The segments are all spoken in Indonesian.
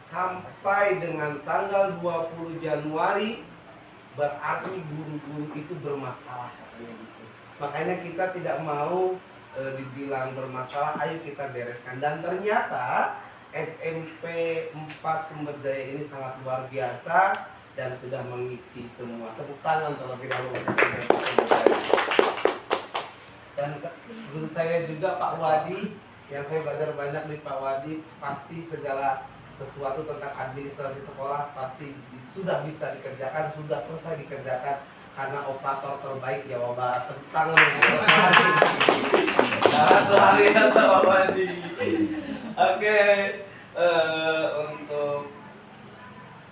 sampai dengan tanggal 20 Januari berarti guru-guru itu bermasalah katanya gitu. Makanya kita tidak mau dibilang bermasalah, ayo kita bereskan. Dan ternyata SMP 4 Sumber Jaya ini sangat luar biasa dan sudah mengisi semua. Tepuk tangan terlebih dahulu. Dan guru saya juga Pak Wadi, yang saya belajar banyak di Pak Wadi, pasti segala sesuatu tentang administrasi sekolah pasti sudah bisa dikerjakan, sudah selesai dikerjakan karena operator terbaik Jawa Barat. Tepuk tangan luar biasa Pak Wadi. Oke, untuk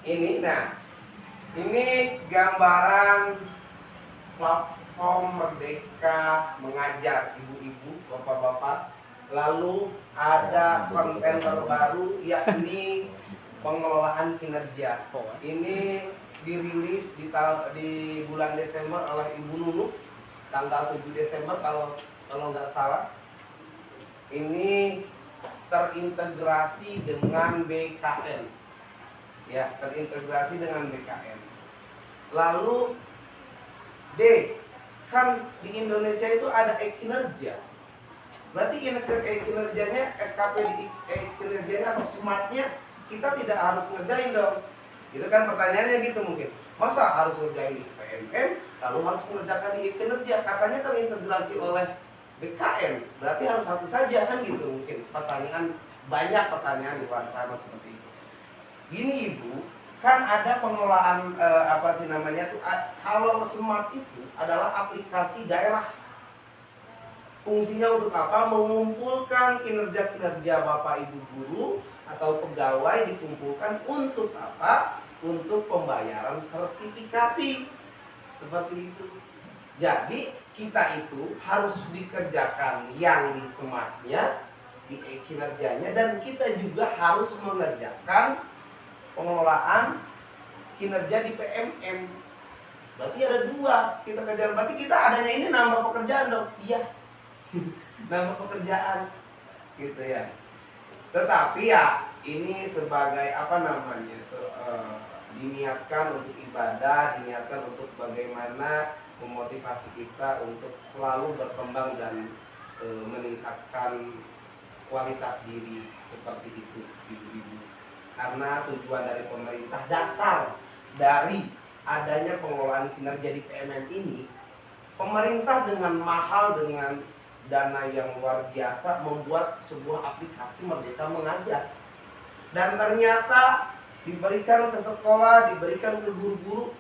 ini, nah ini gambaran platform Merdeka Mengajar ibu-ibu, bapak-bapak. Lalu ada konten terbaru yakni pengelolaan kinerja. Ini dirilis di bulan Desember oleh Ibu Nunu, tanggal 7 Desember kalau nggak salah. Ini terintegrasi dengan BKN. Ya, terintegrasi dengan BKN. Lalu D, kan di Indonesia itu ada e-kinerja. Berarti kinerjanya, SKP di kinerjanya atau smartnya kita tidak harus ngerjain dong. Itu kan pertanyaannya gitu mungkin. Masa harus ngerjain di PMM lalu harus mengerjakan di kinerja? Katanya terintegrasi oleh BKN. Berarti harus satu saja kan gitu mungkin. Banyak pertanyaan di luar sana seperti itu. Gini Ibu, kan ada pengelolaan kalau smart itu adalah aplikasi daerah. Fungsinya untuk apa? Mengumpulkan kinerja-kinerja Bapak Ibu guru atau pegawai, dikumpulkan untuk apa? Untuk pembayaran sertifikasi. Seperti itu. Jadi kita itu harus dikerjakan yang di smartnya, di kinerjanya, dan kita juga harus mengerjakan pengelolaan kinerja di PMM. Berarti ada dua kita kerjaan. Berarti kita adanya ini nambah pekerjaan dong. Iya. Nambah pekerjaan gitu ya. Tetapi ya ini sebagai diniatkan untuk ibadah, diniatkan untuk bagaimana memotivasi kita untuk selalu berkembang dan meningkatkan kualitas diri seperti itu ibu-ibu. Karena tujuan dari pemerintah, dasar dari adanya pengelolaan kinerja di PMM ini, pemerintah dengan mahal, dengan dana yang luar biasa membuat sebuah aplikasi Merdeka Mengajar. Dan ternyata diberikan ke sekolah, diberikan ke guru-guru,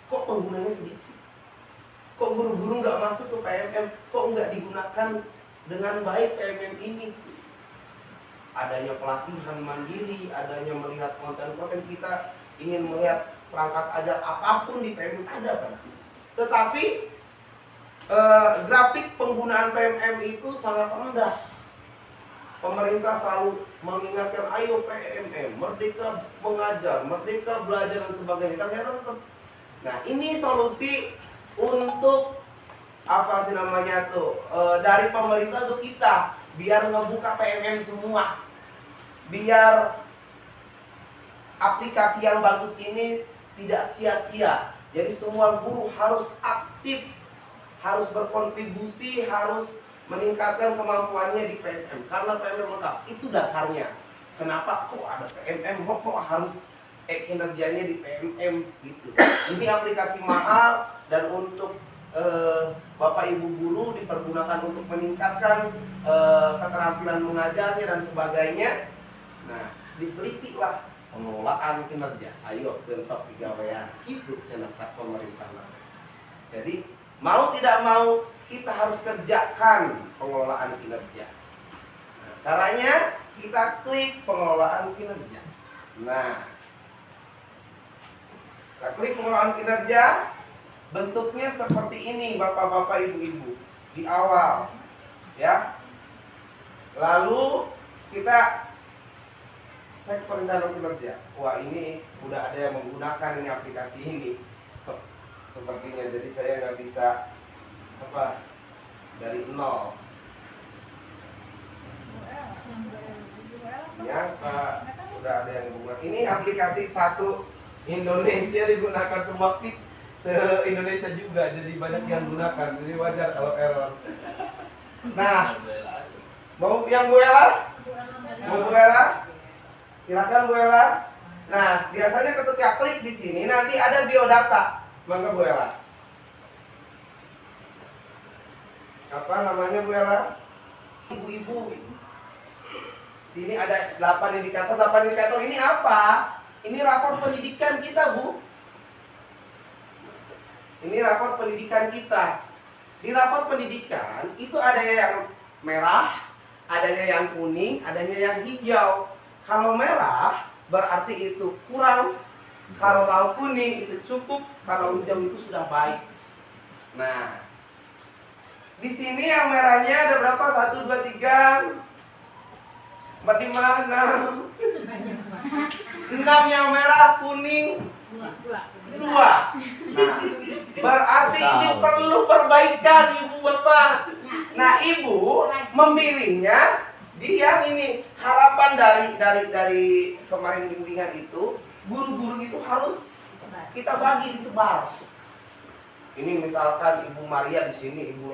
kok penggunanya sedikit? Kok guru-guru nggak masuk ke PMM? Kok nggak digunakan dengan baik PMM ini? Adanya pelatihan mandiri, adanya melihat konten-konten, kita ingin melihat perangkat ajar apapun di PMM ada kan? Tetapi grafik penggunaan PMM itu sangat rendah. Pemerintah selalu mengingatkan, ayo PMM, Merdeka Mengajar, Merdeka Belajar dan sebagainya. Ternyata tetap. Nah, ini solusi untuk dari pemerintah untuk kita, biar ngebuka PMM semua, biar aplikasi yang bagus ini tidak sia-sia. Jadi semua guru harus aktif, harus berkontribusi, harus meningkatkan kemampuannya di PMM. Karena PMM lengkap, itu dasarnya. Kenapa kok ada PMM, kok harus kinerjanya di PMM gitu. Ini aplikasi mahal dan untuk Bapak Ibu guru dipergunakan untuk meningkatkan keterampilan mengajarnya dan sebagainya. Nah, diselipiklah pengelolaan kinerja. Ayo gensok pegawaian, gitu cenah pemerintah. Jadi mau tidak mau kita harus kerjakan pengelolaan kinerja. Nah, caranya kita klik pengelolaan kinerja. Nah, kita klik pengelolaan kinerja, bentuknya seperti ini Bapak-bapak Ibu-ibu di awal, ya. Lalu kita cek perencanaan kinerja. Wah, ini udah ada yang menggunakan ini aplikasi ini. Sepertinya, jadi saya nggak bisa dari nol. Ya, Pak, sudah ada yang bunga. Ini aplikasi satu Indonesia digunakan semua kids se-Indonesia juga, jadi banyak yang gunakan, jadi wajar kalau error. Nah, mau yang Bu Ella? Mau Bu Ella? Silakan Bu Ella. Nah, biasanya ketika klik di sini nanti ada biodata. Mangga Bu Ella. Apa namanya Bu Ella? Ibu-ibu. Sini ada 8 indikator. 8 indikator ini apa? Ini rapor pendidikan kita, Bu. Ini rapor pendidikan kita. Di rapor pendidikan itu ada yang merah, adanya yang kuning, adanya yang hijau. Kalau merah berarti itu kurang, kalau kuning itu cukup, kalau hijau itu sudah baik. Nah, di sini yang merahnya ada berapa? 1, 2, 3, 4, 5, 6. 6 yang merah, kuning 2. Nah, berarti ini perlu perbaikan Ibu Bapak. Nah, Ibu memilihnya di yang ini. Harapan dari kemarin bimbingan itu, guru-guru itu harus kita bagi, disebar. Ini misalkan Ibu Maria di sini, Ibu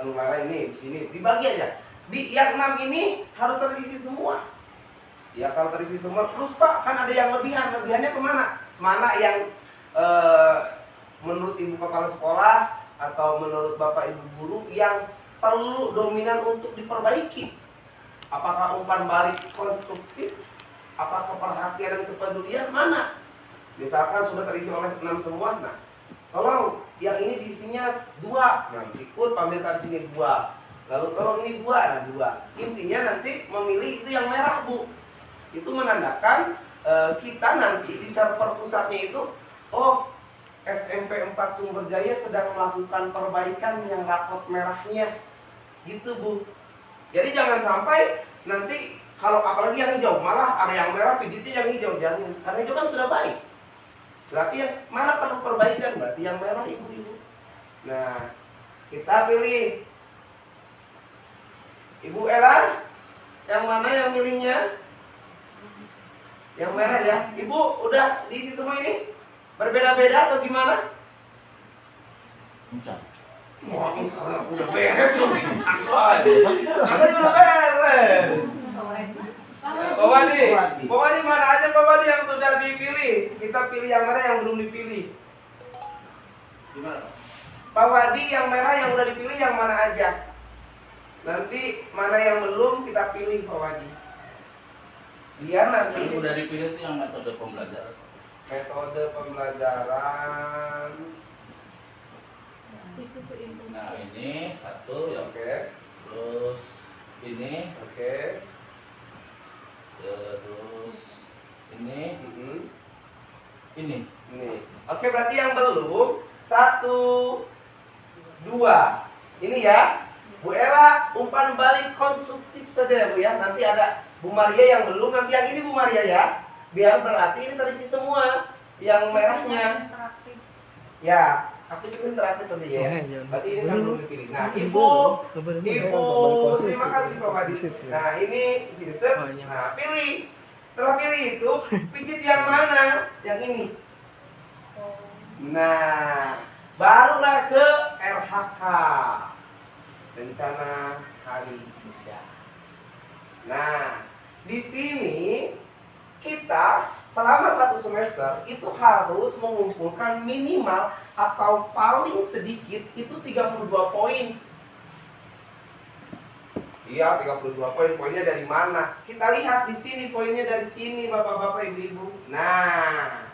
Nurmala ini di sini, dibagi aja. Di yang 6 ini harus terisi semua. Ya kalau terisi semua, terus Pak kan ada yang lebihannya kemana? Mana yang menurut Ibu Kepala Sekolah atau menurut Bapak Ibu Guru yang perlu dominan untuk diperbaiki? Apakah umpan balik konstruktif? Apakah perhatian dan kepedulian? Mana? Misalkan sudah terisi oleh 6 semua, nah tolong yang ini diisinya 2, nah ikut pamerkan di sini 2. Lalu tolong ini 2, nah 2. Intinya nanti memilih itu yang merah, Bu. Itu menandakan kita nanti di server pusatnya itu, oh SMP 4 Sumberjaya sedang melakukan perbaikan yang rapot merahnya, gitu Bu. Jadi jangan sampai nanti kalau apalagi yang hijau, malah ada yang merah pijitnya yang hijau, jangan. Karena hijau kan sudah baik. Berarti yang mana perlu perbaikan? Berarti yang merah Ibu-ibu. Nah, kita pilih. Ibu Ella, yang mana yang milihnya? Yang merah ya. Ibu udah diisi semua ini? Berbeda-beda atau gimana? Wah, udah beres loh. Ada juga beres. Pak Wadi mana aja Pak Wadi yang sudah dipilih? Kita pilih yang mana yang belum dipilih. Gimana? Pak Wadi yang merah yang udah dipilih yang mana aja? Nanti mana yang belum kita pilih Pak Wadi. Biar nanti yang udah dipilih itu yang metode pembelajaran. Metode pembelajaran. Nah ini 1 ya. Oke. Terus ini. Oke. Terus ini. Ini. Oke, berarti yang belum 1, 2. Ini ya. Bu Ella umpan balik konstruktif saja ya Bu ya. Nanti ada Bu Maria yang belum, nanti yang ini Bu Maria ya. Biar berarti ini terisi semua yang merahnya. Ya, aktif itu interaktif tadi ya. Berarti ini kan belum dipilih. Nah, Ibu, terima kasih Pak Wadi. Nah, ini sini set. Nah, pilih. Setelah pilih itu, pijit yang mana? Yang ini. Nah, barulah ke RHK. Rencana hari kerja. Nah, di sini kita selama 1 semester itu harus mengumpulkan minimal atau paling sedikit itu 32 poin. Iya, 32 poin. Poinnya dari mana? Kita lihat di sini poinnya dari sini Bapak-bapak, Ibu-ibu. Nah,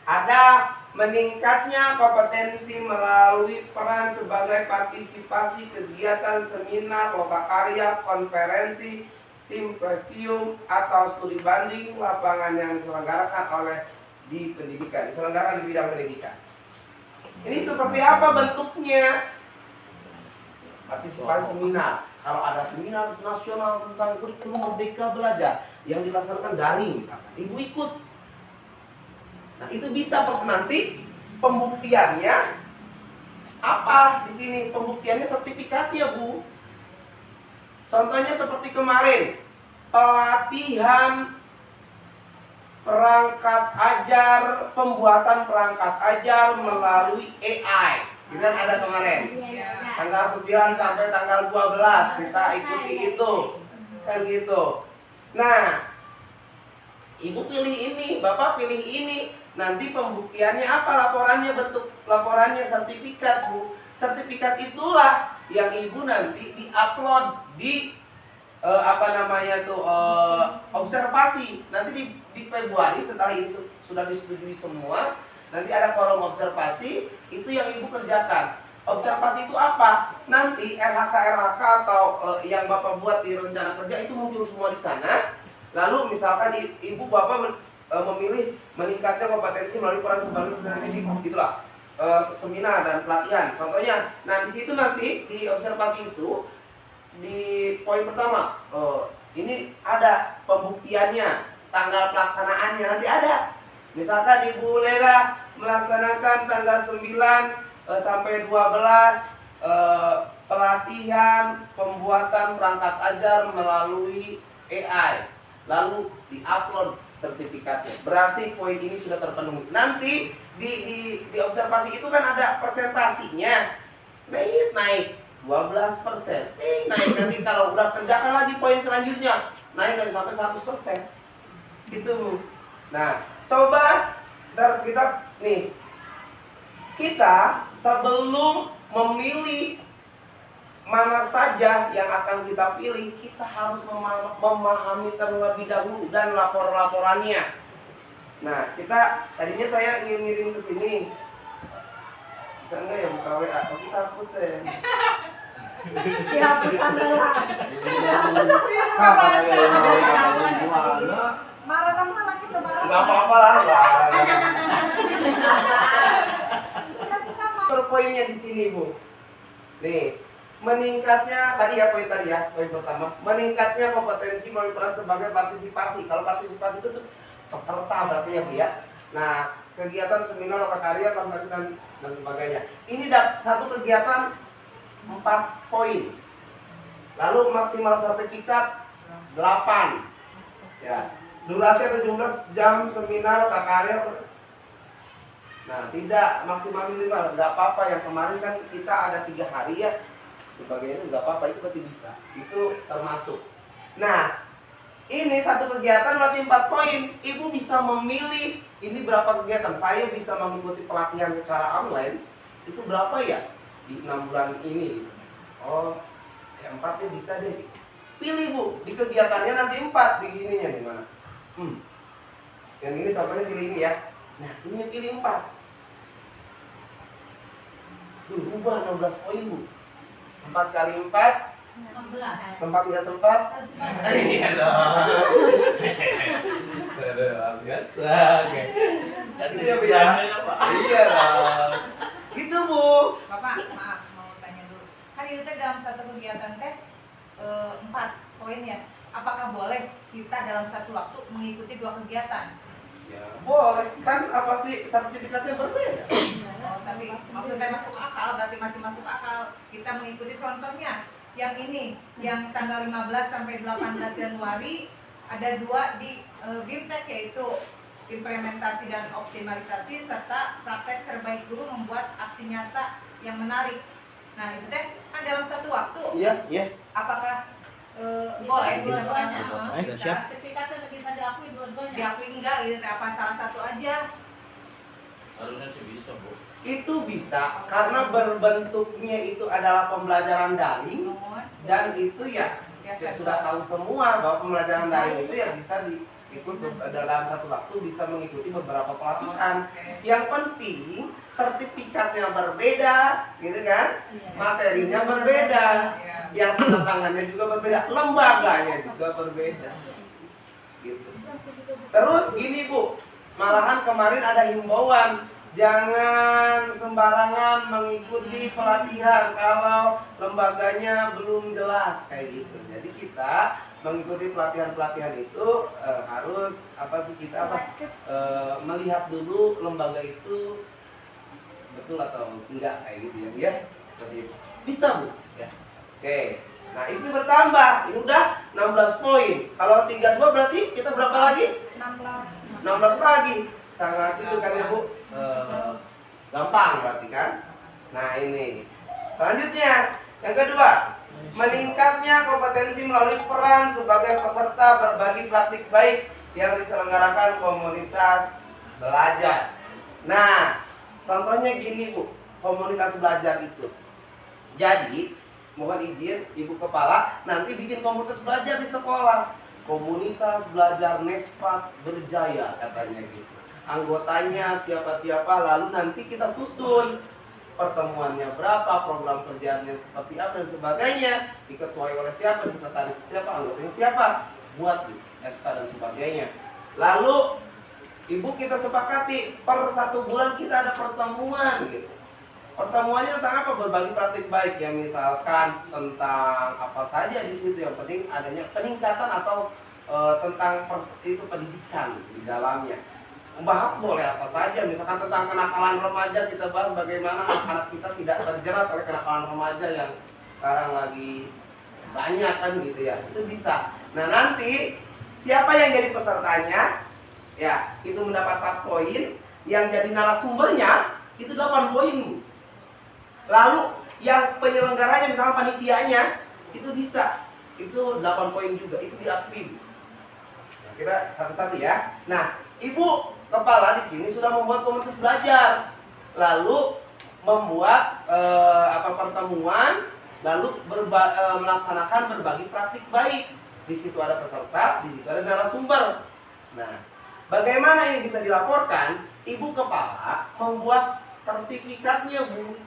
ada meningkatnya kompetensi melalui peran sebagai partisipasi kegiatan seminar, lomba karya, konferensi, simposium atau studi banding lapangan yang diselenggarakan oleh di pendidikan, diselenggarakan di bidang pendidikan. Ini seperti apa bentuknya? Partisipasi seminar. Kalau ada seminar nasional tentang kurikulum Merdeka Belajar yang dilaksanakan daring misalkan, Ibu ikut. Nah, itu bisa nanti pembuktiannya apa di sini? Pembuktiannya sertifikatnya, Bu. Contohnya seperti kemarin pelatihan perangkat ajar, pembuatan perangkat ajar melalui AI. Kita ada kemarin tanggal 9 sampai tanggal 12 kita ikuti itu kan gitu. Nah, ibu pilih ini, bapak pilih ini. Nanti pembuktiannya apa? Laporannya, bentuk laporannya sertifikat, Bu. Sertifikat itulah yang ibu nanti diupload di observasi. Nanti di Februari setelah ini sudah disetujui semua, nanti ada forum observasi, itu yang ibu kerjakan. Observasi itu apa? Nanti RHK atau yang bapak buat di rencana kerja itu muncul semua di sana. Lalu misalkan ibu bapak memilih meningkatnya kompetensi melalui peran sebagai pendidik, gitulah, seminar dan pelatihan. Contohnya, nah di situ nanti di observasi itu di poin pertama, ini ada pembuktiannya, tanggal pelaksanaannya nanti ada. Misalkan Ibu Lela melaksanakan tanggal 9 sampai 12 pelatihan pembuatan perangkat ajar melalui AI, lalu diupload sertifikatnya. Berarti poin ini sudah terpenuhi. Nanti di observasi itu kan ada presentasinya, naik 12%. Naik nanti kalau udah kerjakan lagi poin selanjutnya, naik dari sampai 100%. Gitu. Nah, coba kita sebelum memilih mana saja yang akan kita pilih, kita harus memahami terlebih dahulu dan laporannya. Nah, tadinya saya ingin ngirim ke sini. Bisa enggak ya buka WA? Aku takut ya. Dihapus adalah. Dihapus marah sama anak itu, marah. Enggak apa-apa lah. Poinnya di sini, Bu. Nih, meningkatnya poin pertama, meningkatnya kompetensi melalui peran sebagai partisipasi. Kalau partisipasi itu tuh peserta berarti ya, Bu ya. Nah, kegiatan seminar, lokakarya, pembelajaran dan sebagainya. Ini satu kegiatan 4 poin. Lalu maksimal sertifikat 8. Ya. Durasi 17 jam seminar lokakarya. Nah, tidak maksimal 5, enggak apa-apa. Yang kemarin kan kita ada 3 hari ya. Sebagainya enggak apa-apa, itu berarti bisa. Itu termasuk. Nah, ini satu kegiatan berarti 4 poin. Ibu bisa memilih ini berapa kegiatan. Saya bisa mengikuti pelatihan secara online. Itu berapa ya? Di 6 bulan ini. Oh, yang 4 bisa deh. Pilih, Bu. Di kegiatannya nanti 4. Di ininya di mana? Yang ini contohnya pilih ini ya. Nah, ini pilih 4. Ubah 16 poin, Bu. 4 kali 4 16. tempat nggak sempat. Iya dong. Biasa. Itu ya, Bu ya. Iya dong. Gitu, Bu. Bapak, maaf mau tanya dulu. Kan itu teh dalam satu kegiatan teh 4 poin ya. Apakah boleh kita dalam satu waktu mengikuti 2 kegiatan? Ya, boleh. Kan apa sih sertifikatnya berbeda? Oh, tapi maksudnya masuk akal, berarti masih masuk akal. Kita mengikuti contohnya yang ini, yang tanggal 15 sampai 18 Januari ada 2 di BIMTEK, yaitu implementasi dan optimalisasi serta praktek terbaik guru membuat aksi nyata yang menarik. Nah, itu teh kan dalam satu waktu. Iya. Apakah boleh dua-duanya. bisa Sertifikatnya bisa diakui dua-duanya. diakui enggak gitu, apa salah satu aja? Harusnya sih bisa, Bu. Itu bisa karena berbentuknya itu adalah pembelajaran daring dan itu ya sudah tahu semua bahwa pembelajaran daring itu ya bisa diikut dalam satu waktu, bisa mengikuti beberapa pelatihan. Yang penting sertifikatnya berbeda, gitu kan? Materinya berbeda, yang tanda tangannya juga berbeda, lembaganya juga berbeda. Gitu. Terus gini, Bu, malahan kemarin ada himbauan, jangan sembarangan mengikuti pelatihan kalau lembaganya belum jelas kayak gitu. Jadi kita mengikuti pelatihan-pelatihan itu harus melihat dulu lembaga itu betul atau enggak kayak gitu ya, Bu ya. Seperti itu. Bisa, Bu ya. Oke. Nah, itu bertambah. Ini udah 16 poin. Kalau 32 berarti kita berapa lagi? 16. 16 lagi. Sangat itu kan ya Bu. Gampang berarti kan. Nah ini. Selanjutnya yang kedua, meningkatnya kompetensi melalui peran sebagai peserta berbagi praktik baik yang diselenggarakan komunitas belajar. Nah, contohnya gini Bu, komunitas belajar itu. Jadi, mohon izin Ibu Kepala, nanti bikin komunitas belajar di sekolah. Komunitas belajar Nespat Berjaya katanya gitu. Anggotanya siapa-siapa, lalu nanti kita susun pertemuannya berapa, program kerjanya seperti apa dan sebagainya, diketuai oleh siapa, sekretaris siapa, anggotanya siapa, buat SK dan sebagainya. Lalu Ibu kita sepakati per 1 bulan kita ada pertemuan gitu. Pertemuannya tentang apa? Berbagi praktik baik ya, misalkan tentang apa saja di situ, yang penting adanya peningkatan atau tentang itu pendidikan di dalamnya. Membahas boleh apa saja, misalkan tentang kenakalan remaja, kita bahas bagaimana anak-anak kita tidak terjerat oleh kenakalan remaja yang sekarang lagi banyak kan gitu ya. Itu bisa. Nah, nanti siapa yang jadi pesertanya? Ya, itu mendapat 4 poin, yang jadi narasumbernya itu 8 poin. Lalu yang penyelenggaranya misalnya panitianya itu bisa, itu 8 poin juga, itu diakui. Nah, kita satu-satu ya. Nah, Ibu Kepala di sini sudah membuat komunitas belajar, lalu membuat pertemuan, lalu melaksanakan berbagi praktik baik. Di situ ada peserta, di situ ada narasumber. Nah, bagaimana ini bisa dilaporkan? Ibu Kepala membuat sertifikatnya Bu,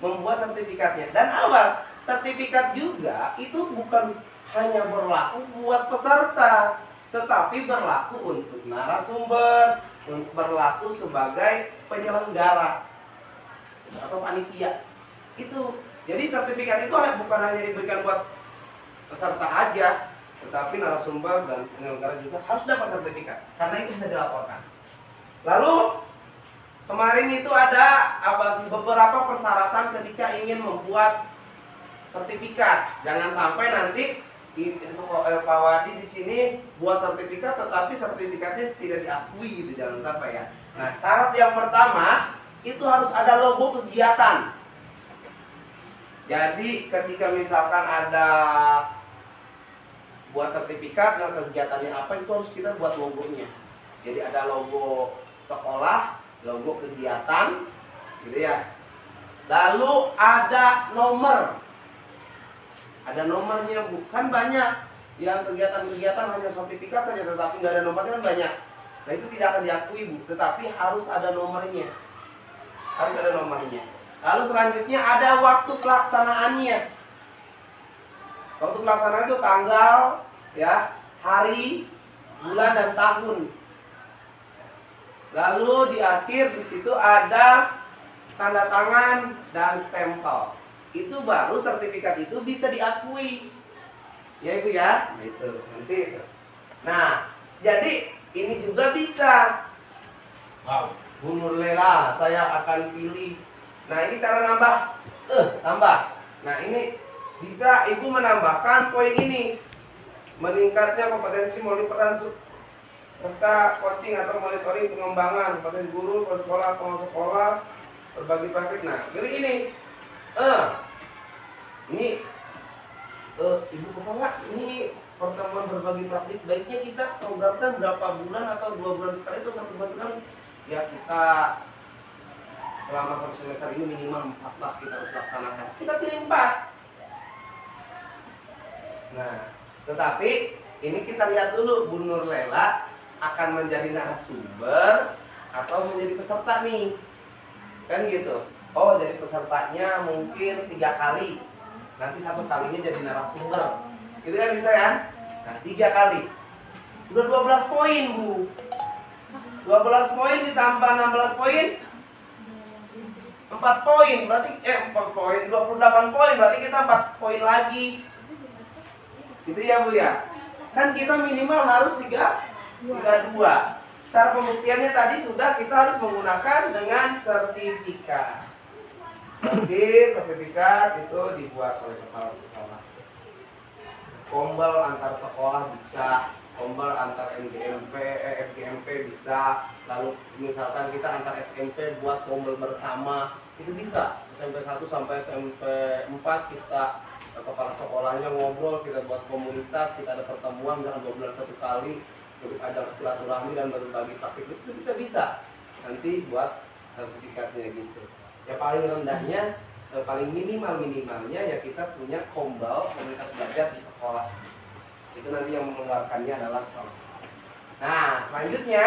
membuat sertifikatnya. Dan awas, sertifikat juga itu bukan hanya berlaku buat peserta, tetapi berlaku untuk narasumber, berlaku sebagai penyelenggara atau panitia. Itu. Jadi sertifikat itu bukan hanya diberikan buat peserta aja, tetapi narasumber dan penyelenggara juga harus dapat sertifikat, karena itu bisa dilaporkan. Lalu kemarin itu ada beberapa persyaratan ketika ingin membuat sertifikat. Jangan sampai nanti Pak Wadi di sini buat sertifikat, tetapi sertifikatnya tidak diakui gitu, jangan sampai ya. Nah, syarat yang pertama itu harus ada logo kegiatan. Jadi ketika misalkan ada buat sertifikat dan kegiatannya apa, itu harus kita buat logonya. Jadi ada logo sekolah, logo kegiatan, gitu ya. Lalu ada nomor. Ada nomornya, bukan banyak yang kegiatan-kegiatan hanya sertifikat saja tetapi nggak ada nomornya kan banyak. Nah, itu tidak akan diakui Bu, tetapi harus ada nomornya. Harus ada nomornya. Lalu selanjutnya ada waktu pelaksanaannya. Waktu pelaksanaan itu tanggal, ya, hari, bulan dan tahun. Lalu di akhir di situ ada tanda tangan dan stempel. Itu baru sertifikat itu bisa diakui. Ya Ibu ya. Nah, itu nanti itu. Nah, jadi ini juga bisa. Wow, Bu Nurlela, saya akan pilih. Nah, ini cara nambah. Tambah. Nah, ini bisa Ibu menambahkan poin ini. Meningkatnya kompetensi melalui peran serta coaching atau monitoring pengembangan kompetensi guru, sekolah, pengawas sekolah, berbagi praktik. Nah, jadi ini Ibu Kepala, ini pertemuan berbagi praktik baiknya kita programkan berapa bulan atau 2 bulan sekali atau 1 bulan sekali? Ya, kita selama 1 semester ini minimal 4 lah kita harus laksanakan. Kita pilih 4. Nah, tetapi ini kita lihat dulu Bu Nurlela akan menjadi narasumber atau menjadi peserta nih. Kan gitu. Oh, jadi pesertanya mungkin 3 kali. Nanti 1 kalinya jadi narasumber. Gitu kan bisa ya? Nah, 3 kali. Udah 12 poin, Bu. 12 poin ditambah 16 poin. 4 poin, berarti 4 poin, 28 poin, berarti kita 4 poin lagi. Gitu ya, Bu ya. Kan kita minimal harus 32. Cara pembuktiannya tadi sudah, kita harus menggunakan dengan sertifikat. Nanti sertifikat itu dibuat oleh kepala sekolah. Kombel antar sekolah bisa, kombel antar FGMP bisa, lalu misalkan kita antar SMP buat kombel bersama, itu bisa. SMP 1 sampai SMP 4 kita kepala sekolahnya ngobrol, kita buat komunitas, kita ada pertemuan misalkan 2 bulan 1 kali untuk ajang silaturahmi dan berbagi praktik, itu kita bisa nanti buat sertifikatnya gitu. Ya paling rendahnya, paling minimalnya ya kita punya kombel komunitas belajar di sekolah. Itu nanti yang mengeluarkannya adalah kepala sekolah. Nah selanjutnya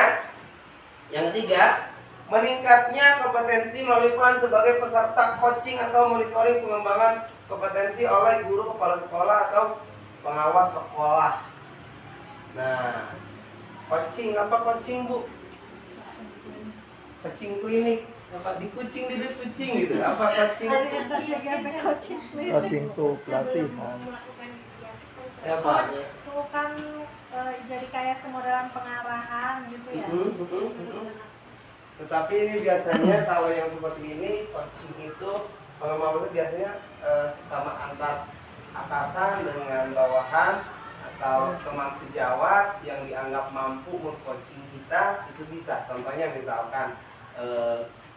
yang ketiga, meningkatnya kompetensi melalui peran sebagai peserta coaching atau monitoring pengembangan kompetensi oleh guru, kepala sekolah atau pengawas sekolah. Nah, coaching apa coaching Bu? Coaching klinik, apa di kucing di kucing gitu? Apa coaching? Ada CGP coaching. Coaching tuh pelatihan. Ya Pak. Itu kan jadi kayak semodelan pengarahan gitu ya. Tetapi ini biasanya kalau yang seperti ini coaching itu pengembangan biasanya sama antar atasan dengan bawahan atau teman sejawat yang dianggap mampu meng-coaching kita, itu bisa. Contohnya misalkan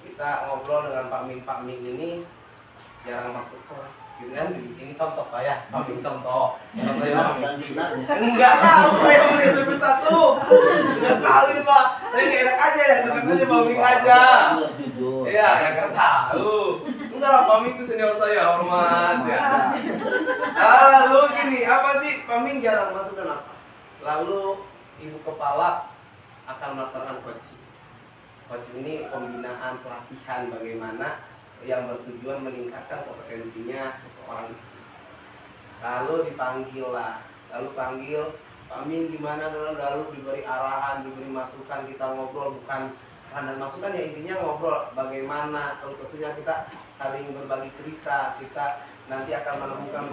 kita ngobrol dengan Pak Min ini jarang masuk kelas gitu kan, ini contoh Pak ya, Pak Min contoh. Enggak tahu saya mau SMP 1. Enggak tahu ini Pak. Saya nggak enak aja ya, dekat aja Pak Min aja. Iya, ya nggak tahu. Enggak lah, Pak Min itu senior saya, hormat ya. Lalu gini, apa sih Pak Min jarang masuk dan apa? Lalu Ibu Kepala akan melaksanakan coaching. Coaching ini pembinaan pelatihan bagaimana yang bertujuan meningkatkan kompetensinya seseorang itu. Lalu dipanggil lah, lalu panggil Pak Min gimana, lalu diberi arahan, diberi masukan, kita ngobrol, bukan dan masukan ya, intinya ngobrol bagaimana, kalau khususnya kita saling berbagi cerita, kita nanti akan menemukan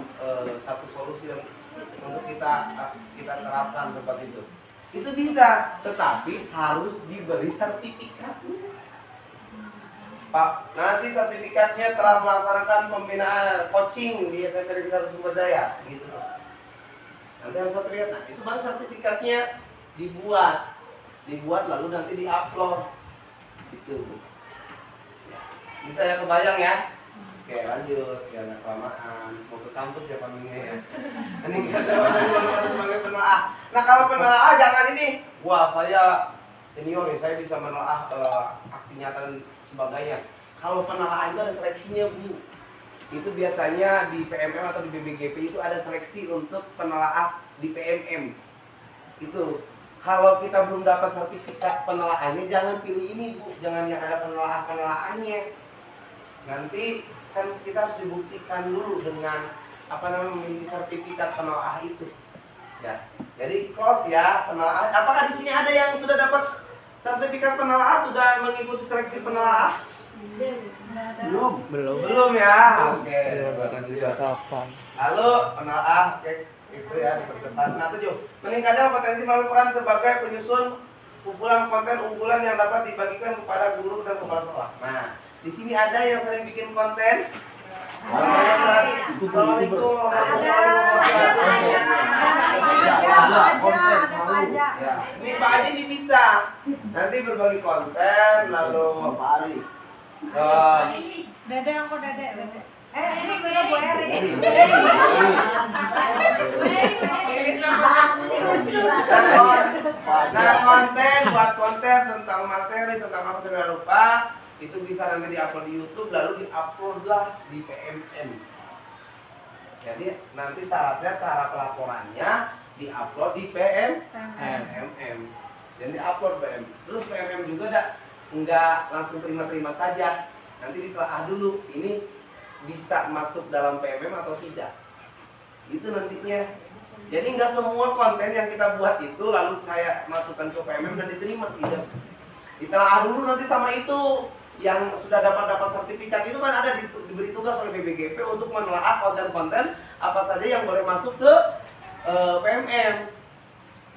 satu solusi yang untuk kita terapkan seperti itu. Itu bisa, tetapi harus diberi sertifikat. Pak, nanti sertifikatnya telah melaksanakan pembinaan coaching di SMP Negeri 1 Sumber Daya, gitu. Nanti harus sertifikat. Nah, itu baru sertifikatnya dibuat lalu nanti diupload, gitu. Ya. Bisa ya, kebayang ya? Oke, lanjut. Ya, nggak kelamaan. Mau ke kampus ya, Pak Minggu ya. Ini nggak sebagai penelaah. Nah, kalau penelaah jangan ini. Wah, saya senior nih, saya bisa menelaah aksi nyata dan sebagainya. Kalau penelaah itu ada seleksinya Bu. Itu biasanya di PMM atau di BBGP itu ada seleksi untuk penelaah di PMM. Itu kalau kita belum dapat sertifikat penelaahannya, jangan pilih ini Bu, jangan yang ada penelaahannya. Nanti kan kita harus dibuktikan dulu dengan memiliki sertifikat penelaah itu. Ya, jadi close ya penelaah. Apakah di sini ada yang sudah dapat sertifikat penelaah, sudah mengikuti seleksi penelaah? Belum ya. Oke. Kapan? Lalu penelaah, oke, itu ya dipercepat. Nah 7, meningkatnya kompetensi melalui peran sebagai penyusun kumpulan konten unggulan yang dapat dibagikan kepada guru dan kepala sekolah. Nah, di sini ada yang sering bikin konten. Assalamualaikum. Ya, ini Pak Adi ini bisa. Nanti berbagi konten, lalu Pak Ari. Dede aku dede. Ini sudah Bu Eri. Nah, buat konten tentang materi, tentang apa segala rupa, itu bisa nanti diupload di YouTube, lalu diuploadlah di PMM. Jadi nanti syaratnya cara pelaporannya diupload di PMM. Dan diupload PMM. Terus PMM juga enggak langsung terima saja. Nanti ditelaah dulu, ini bisa masuk dalam PMM atau tidak. Itu nantinya. Jadi enggak semua konten yang kita buat itu lalu saya masukkan ke PMM dan diterima, tidak. Ditelaah dulu nanti sama itu. Yang sudah dapat sertifikat itu kan ada diberi tugas oleh BBGP untuk menelaah konten-konten apa saja yang boleh masuk ke PMM.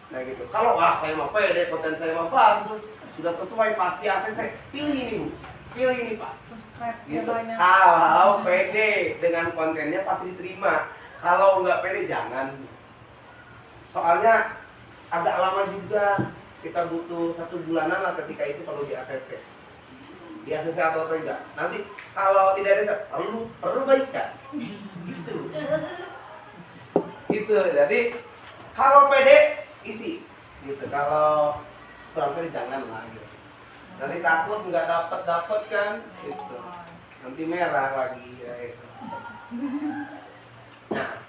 Nah gitu. Kalau saya mau pede, konten saya mau bagus, sudah sesuai, pasti ACC, pilih ini Bu, pilih ini Pak. Subscribe Gitu. banyak. Kalau pede dengan kontennya pasti diterima. Kalau nggak pede jangan. soalnya agak lama juga, kita butuh 1 bulanan lah ketika itu perlu di ACC. Di ACC atau tidak. Nanti kalau tidak ada perlu perbaikan. Gitu. Gitu. Jadi kalau pede isi gitu. Kalau kurang pede jangan lah gitu. Nanti takut nggak dapat kan gitu. Nanti merah lagi ya itu. Nah,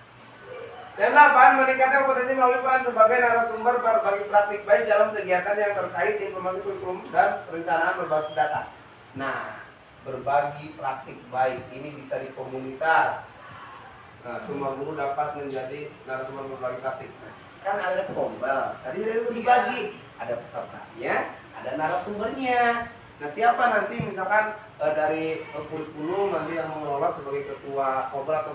yang 8, meningkatkan potensi melalui peran sebagai narasumber berbagi praktik baik dalam kegiatan yang terkait informasi kurikulum dan perencanaan berbasis data. Nah, berbagi praktik baik ini bisa di komunitas. Nah, semua guru dapat menjadi narasumber berbagi praktik. Nah, kan ada kombal, tadi itu dibagi, ada pesertanya, ada narasumbernya. Nah, siapa nanti misalkan dari kurikulum nanti yang mengelola sebagai ketua kombal atau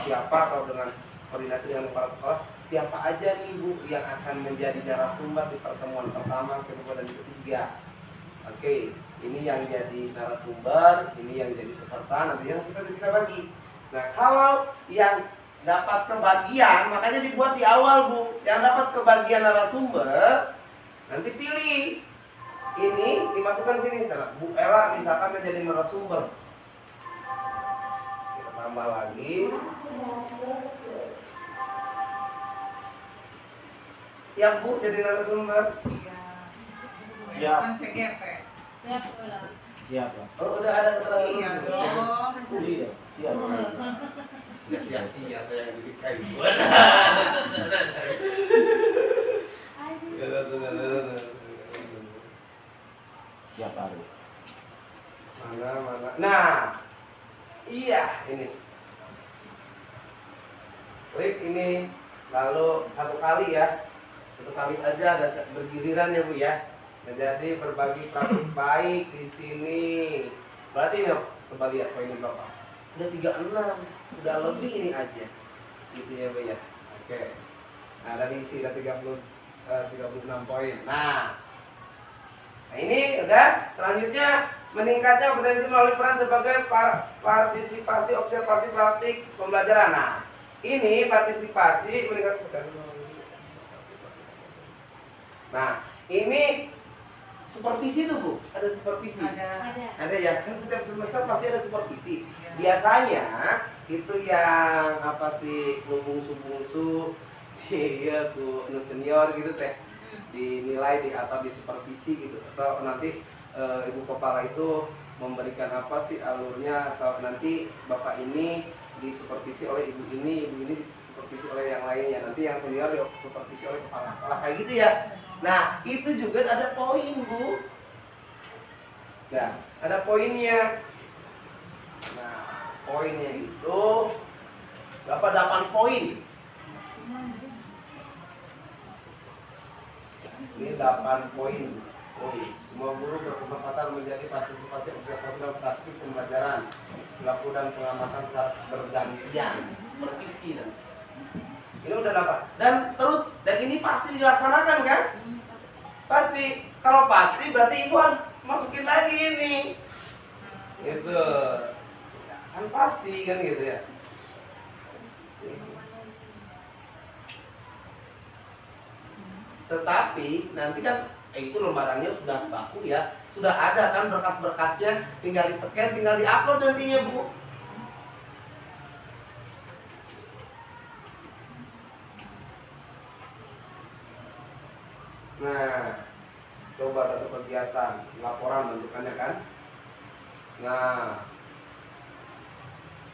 siapa atau dengan koordinasi dengan kepala sekolah, siapa aja nih Bu yang akan menjadi narasumber di pertemuan pertama, kedua dan ketiga. Oke, ini yang jadi narasumber, ini yang jadi peserta, nanti yang kita bagi. Nah, kalau yang dapat kebagian, makanya dibuat di awal Bu, yang dapat kebagian narasumber, nanti pilih. Ini dimasukkan sini, Bu Ella misalkan menjadi narasumber. Kita tambah lagi. Siap Bu jadi narasumber? Siap. Kan CGP. Siap lah. Siap lah. Oh, udah ada keterangan. Iya dong. Iya, siap. Nggak sia-sia saya yang bikin kayu. Siap baru. Mana. Nah, iya ini. Klik ini, lalu 1 kali ya. 1 kali aja ada bergiliran ya Bu ya. Nah, jadi berbagi praktik baik di sini. Berarti ini coba lihat poinnya berapa? Udah 36, udah lebih ini aja. Gitu ya Bu ya. Oke. Nah, dari isi udah 36 poin. Nah, ini udah. Selanjutnya meningkatnya potensi melalui peran sebagai partisipasi observasi praktik pembelajaran. Nah, ini partisipasi meningkat potensi melalui Nah, ini supervisi tuh Bu, ada supervisi. Ada ya, kan setiap semester pasti ada supervisi. Biasanya itu yang apa sih bungsu-bungsu, ya Bu senior gitu teh, dinilai di atau di supervisi gitu, atau nanti ibu kepala itu memberikan apa sih alurnya, atau nanti bapak ini disupervisi oleh ibu ini disupervisi oleh yang lainnya, nanti yang senior disupervisi oleh kepala sekolah kayak gitu ya. Nah, itu juga ada poin Bu. Nah, ada poinnya. Nah, poinnya itu berapa? 8 poin. Ini 8 poin. Semua guru berkesempatan menjadi partisipasi observasi dan praktik pembelajaran, pelaku dan pengamatan secara bergantian, supervisi dan ini udah 8. Dan ini pasti dilaksanakan kan? Pasti. Kalau pasti berarti ibu harus masukin lagi ini. Gitu. Kan pasti kan gitu ya. Tetapi nanti kan itu lembarannya sudah baku ya, sudah ada kan berkas-berkasnya, tinggal di scan, tinggal di upload nantinya Bu. Nah, coba satu kegiatan laporan bentukannya kan. Nah,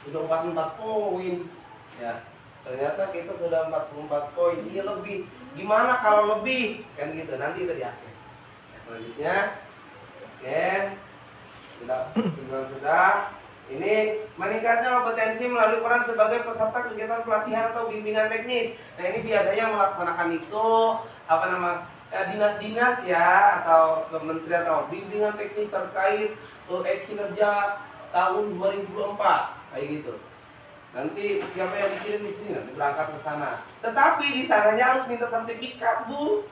sudah 44 poin ya. Ternyata kita sudah 44 poin. Ini lebih. Gimana kalau lebih? Kan gitu. Nanti itu di akhir. Selanjutnya, oke, sudah. Ini meningkatnya kompetensi melalui peran sebagai peserta kegiatan pelatihan atau bimbingan teknis. Nah, ini biasanya melaksanakan itu dinas-dinas ya, atau kementerian atau bimbingan teknis terkait kinerja tahun 2024 kayak gitu. Nanti siapa yang dikirim di sini nanti berangkat ke sana. Tetapi di sananya harus minta sertifikat Bu,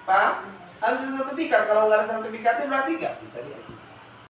Pak. Harus minta sertifikat. Kalau nggak ada sertifikatnya berarti nggak bisa diajukan.